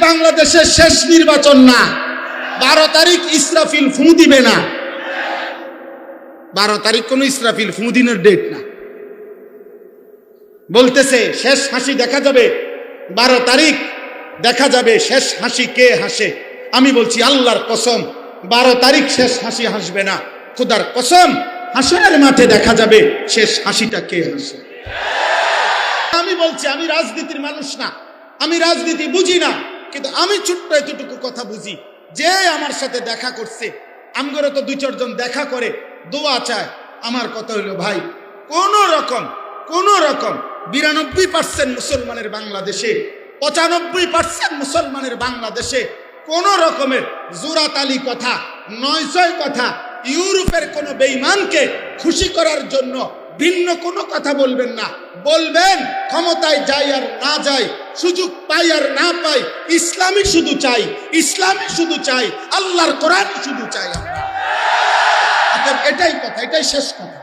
বাংলাদেশের শেষ নির্বাচন না। 12 তারিখ ইসরাফিল ফু দিবে না। 12 তারিখ কোন ইসরাফিল ফু দিনের ডেট না। বলতেছে শেষ হাসি দেখা যাবে 12 তারিখ, দেখা যাবে শেষ হাসি কে হাসে। আমি বলছি আল্লাহর কসম 12 তারিখ শেষ হাসি হাসবে না। খোদার কসম হাসরের মাঠে দেখা যাবে শেষ হাসিটা কে হাসে। আমি বলছি আমি রাজনীতির মানুষ না, আমি রাজনীতি বুঝি না, কিন্তু আমি ছোট্ট এতটুকু কথা বুঝি। যে আমার সাথে দেখা করছে, আমগরে তো 2-4 জন দেখা করে দোয়া চায়। আমার কথা হইল ভাই, কোন রকম 92% মুসলমানের বাংলাদেশে, 95% মুসলমানের বাংলাদেশে কোন রকমের জোরাতালি কথা, নয়ছয় কথা, ইউরোপের কোন বেঈমানকে খুশি করার জন্য ভিন্ন কোনো কথা বলবেন না। বলবেন ক্ষমতায় যাই আর না যাই, সুযোগ পাই আর না পাই, ইসলামই শুধু চাই, ইসলামই শুধু চাই, আল্লাহর কোরআনই শুধু চাই আমরা। এটাই কথা, এটাই শেষ কথা।